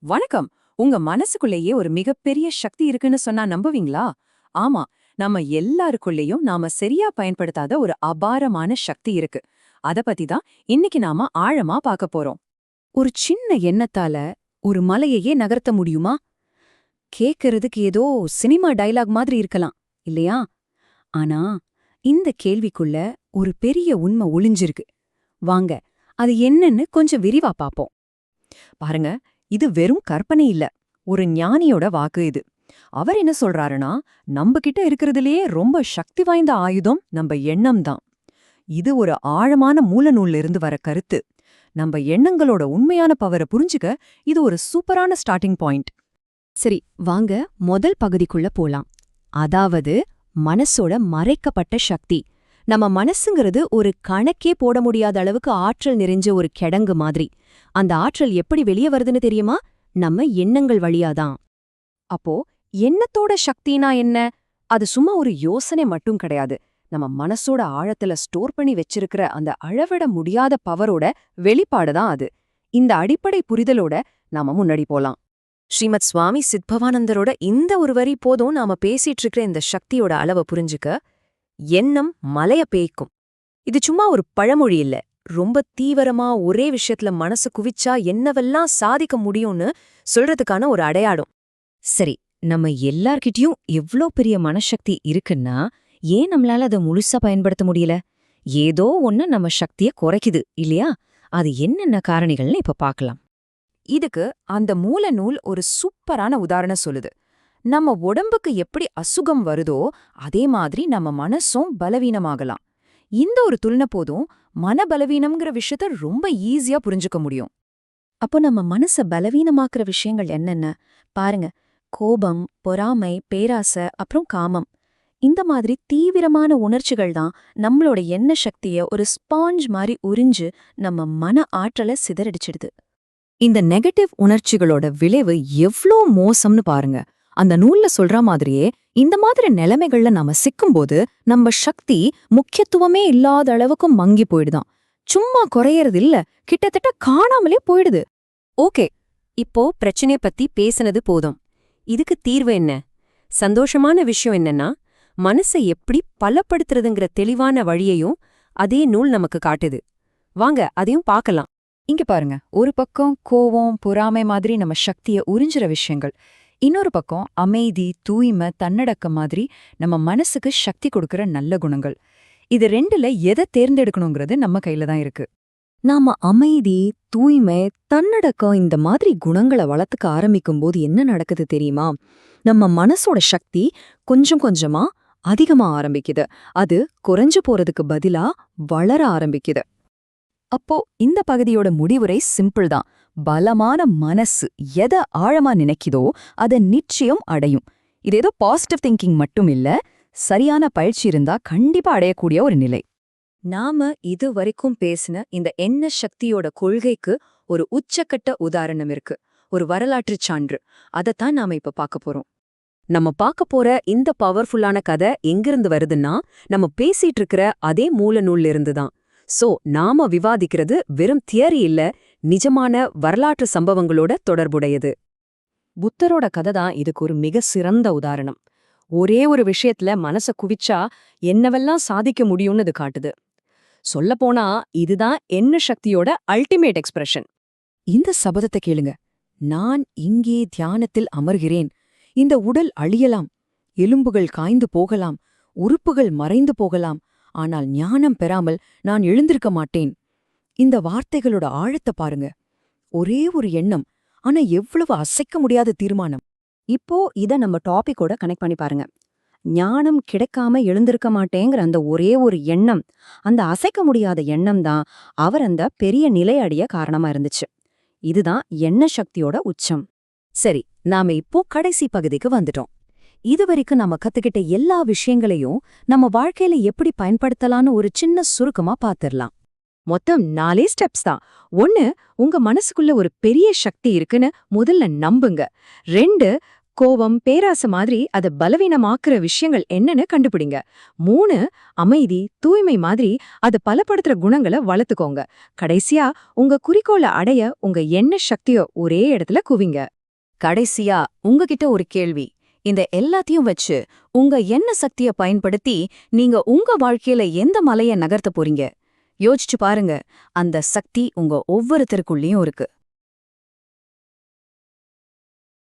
வணக்கம். உங்க மனசுக்குள்ளேயே ஒரு மிகப்பெரிய சக்தி இருக்குன்னு சொன்னா நம்புவீங்களா? ஆமா, நம்ம எல்லாருக்குள்ளேயும் நாம சரியா பயன்படுத்தாத ஒரு அபாரமான சக்தி இருக்கு. அத பத்தி தான் இன்னைக்கு நாம ஆழமா பார்க்க போறோம். ஒரு சின்ன எண்ணத்தால ஒரு மலையையே நகர்த்த முடியுமா? கேட்கறதுக்கு ஏதோ சினிமா டயலாக் மாதிரி இருக்கலாம், இல்லையா? ஆனா இந்த கேள்விக்குள்ள ஒரு பெரிய உண்மை ஒளிஞ்சிருக்கு. வாங்க, அது என்னன்னு கொஞ்சம் விரிவா பாப்போம். பாருங்க, இது வெறும் கற்பனை இல்ல. ஒரு ஞானியோட வாக்கு இது. அவர் என்ன சொல்றாருன்னா, நம்ம கிட்ட இருக்கிறதுலயே ரொம்ப சக்தி வாய்ந்த ஆயுதம் நம்ம எண்ணம் தான். இது ஒரு ஆழமான மூலநூல்ல இருந்து வர கருத்து. நம்ம எண்ணங்களோட உண்மையான பவரை புரிஞ்சுக்க இது ஒரு சூப்பரான ஸ்டார்டிங் பாயிண்ட். சரி, வாங்க முதல் பகுதிக்குள்ள போலாம். அதாவது மனசோட மறைக்கப்பட்ட சக்தி. நம்ம மனசுங்கிறது ஒரு கணக்கே போட முடியாத அளவுக்கு ஆற்றல் நிறைஞ்ச ஒரு கிடங்கு மாதிரி. அந்த ஆற்றல் எப்படி வெளியே வருதுன்னு தெரியுமா? நம்ம எண்ணங்கள் வழியாதான். அப்போ எண்ணத்தோட சக்தினா என்ன? அது சும்மா ஒரு யோசனை மட்டும் கிடையாது. நம்ம மனசோட ஆழத்துல ஸ்டோர் பண்ணி வச்சிருக்கிற அந்த அளவிட முடியாத பவரோட வெளிப்பாடுதான் அது. இந்த அடிப்படை புரிதலோட நாம முன்னாடி போலாம். ஸ்ரீமத் சுவாமி சித்பவானந்தரோட இந்த ஒரு வரி போதும் நாம பேசிட்டு இருக்கிற இந்த சக்தியோட அளவை புரிஞ்சுக்க. எண்ணம் மலைய பேய்க்கும். இது சும்மா ஒரு பழமொழி இல்ல. ரொம்ப தீவிரமா ஒரே விஷயத்துல மனசு குவிச்சா என்னவெல்லாம் சாதிக்க முடியும்னு சொல்றதுக்கான ஒரு அடையாளம். சரி, நம்ம எல்லார்கிட்டயும் எவ்ளோ பெரிய மனசக்தி இருக்குன்னா, ஏன் நம்மளால அதை முழுசா பயன்படுத்த முடியல? ஏதோ ஒண்ணு நம்ம சக்திய குறைக்குது, இல்லையா? அது என்னென்ன காரணிகள்னு இப்ப பார்க்கலாம். இதுக்கு அந்த மூல நூல் ஒரு சூப்பரான உதாரணம் சொல்லுது. நம்ம உடம்புக்கு எப்படி அசுகம் வருதோ அதே மாதிரி நம்ம மனசும் பலவீனமாகலாம். இந்த ஒரு துல்ன போதும் மன பலவீனம்ங்கிற விஷயத்த ரொம்ப ஈஸியா புரிஞ்சுக்க முடியும். அப்போ நம்ம மனச பலவீனமாக்குற விஷயங்கள் என்னென்ன பாருங்க. கோபம், பொறாமை, பேராசை, அப்புறம் காமம். இந்த மாதிரி தீவிரமான உணர்ச்சிகள் தான் நம்மளோட எண்ண சக்திய ஒரு ஸ்பாஞ்ச் மாதிரி உறிஞ்சு நம்ம மன ஆற்றலை சிதறடிச்சிடுது. இந்த நெகட்டிவ் உணர்ச்சிகளோட விளைவு எவ்ளோ மோசம்னு பாருங்க. அந்த நூல்ல சொல்ற மாதிரியே இந்த மாதிரி நிலைமைகள்ல நாம சிக்கும்போது நம்ம சக்தி முக்கியத்துவமே இல்லாத அளவுக்கு மங்கி போயிடுதான். சும்மா குறையறது இல்ல, கிட்டத்தட்ட காணாமலே போயிடுது. ஓகே, இப்போ பிரச்சனைய பத்தி பேசினது போதும். இதுக்கு தீர்வு என்ன? சந்தோஷமான விஷயம் என்னன்னா, மனசை எப்படி பலப்படுத்துறதுங்கிற தெளிவான வழியையும் அதே நூல் நமக்கு காட்டுது. வாங்க அதையும் பார்க்கலாம். இங்க பாருங்க, ஒரு பக்கம் கோவம், பொறாமை மாதிரி நம்ம சக்திய உறிஞ்சுற விஷயங்கள். இன்னொரு பக்கம் அமைதி, தூய்மை, தன்னடக்கம் மாதிரி நம்ம மனசுக்கு சக்தி கொடுக்கற நல்ல குணங்கள். இது ரெண்டுல எதை தேர்ந்தெடுக்கணுங்கிறது நம்ம கையில தான் இருக்கு. நாம அமைதி, தூய்மை, தன்னடக்கம் இந்த மாதிரி குணங்களை வளர்த்துக்க ஆரம்பிக்கும்போது என்ன நடக்குது தெரியுமா? நம்ம மனசோட சக்தி கொஞ்சம் கொஞ்சமா அதிகமா ஆரம்பிக்குது. அது குறைஞ்சு போறதுக்கு பதிலா வளர ஆரம்பிக்குது. அப்போ இந்த பகுதியோட முடிவுரை சிம்பிள் தான். பலமான மனசு எதை ஆழமா நினைக்குதோ அதை நிச்சயம் அடையும். இது ஏதோ பாசிட்டிவ் திங்கிங் மட்டும் இல்ல, சரியான பயிற்சி இருந்தா கண்டிப்பா அடையக்கூடிய ஒரு நிலை. நாம இது வரைக்கும் பேசின இந்த எண்ண சக்தியோட கொள்கைக்கு ஒரு உச்சக்கட்ட உதாரணம் இருக்கு. ஒரு வரலாற்றுச் சான்று. அதைத்தான் நாம இப்ப பார்க்க போறோம். நம்ம பார்க்க போற இந்த பவர்ஃபுல்லான கதை எங்கிருந்து வருதுன்னா, நம்ம பேசிட்டு இருக்கிற அதே மூல நூல்ல இருந்து தான். சோ நாம விவாதிக்கிறது வெறும் தியரி இல்ல, நிஜமான வரலாற்று சம்பவங்களோட தொடர்புடையது. புத்தரோட கதை தான் இதுக்கு ஒரு மிக சிறந்த உதாரணம். ஒரே ஒரு விஷயத்துல மனச குவிச்சா என்னவெல்லாம் சாதிக்க முடியும்னு இது காட்டுது. சொல்லப்போனா இதுதான் எண்ண சக்தியோட அல்டிமேட் எக்ஸ்பிரஷன். இந்த சபதத்தை கேளுங்க. நான் இங்கே தியானத்தில் அமர்கிறேன். இந்த உடல் அழியலாம், எலும்புகள் காய்ந்து போகலாம், உறுப்புகள் மறைந்து போகலாம், ஆனால் ஞானம் பெறாமல் நான் எழுந்திருக்க மாட்டேன். இந்த வார்த்தைகளோட ஆழத்தை பாருங்க. ஒரே ஒரு எண்ணம், ஆனா எவ்வளவு அசைக்க முடியாத தீர்மானம். இப்போ இத நம்ம டாபிக்கோட கனெக்ட் பண்ணி பாருங்க. ஞானம் கிடைக்காம எழுந்திருக்க மாட்டேங்கிற அந்த ஒரே ஒரு எண்ணம், அந்த அசைக்க முடியாத எண்ணம் தான் அவர் அந்த பெரிய நிலை அடைய காரணமா இருந்துச்சு. இதுதான் எண்ண சக்தியோட உச்சம். சரி, நாம இப்போ கடைசி பகுதிக்கு வந்துட்டோம். இதுவரைக்கும் நம்ம கத்துக்கிட்ட எல்லா விஷயங்களையும் நம்ம வாழ்க்கையில எப்படி பயன்படுத்தலான்னு ஒரு சின்ன சுருக்கமா பாத்திரலாம். மொத்தம் 4 ஸ்டெப்ஸ் தான். 1, உங்க மனசுக்குள்ள ஒரு பெரிய சக்தி இருக்குன்னு முதல்ல நம்புங்க. 2, கோவம், பேராசை மாதிரி அதை பலவீனமாக்குற விஷயங்கள் என்னன்னு கண்டுபிடிங்க. 3 அமைதி, தூய்மை மாதிரி அதை பலப்படுத்துற குணங்களை வளர்த்துக்கோங்க. கடைசியா உங்க குறிக்கோளை அடைய உங்க எண்ண சக்தியோ ஒரே இடத்துல குவிங்க. கடைசியா உங்ககிட்ட ஒரு கேள்வி. இந்த எல்லாத்தையும் வச்சு உங்க எண்ண சக்திய பயன்படுத்தி நீங்க உங்க வாழ்க்கையில எந்த மலைய நகர்த்த போறீங்க? யோசிச்சு பாருங்க. அந்த சக்தி உங்க ஒவ்வொருத்தருக்குள்ளேயும் இருக்கு.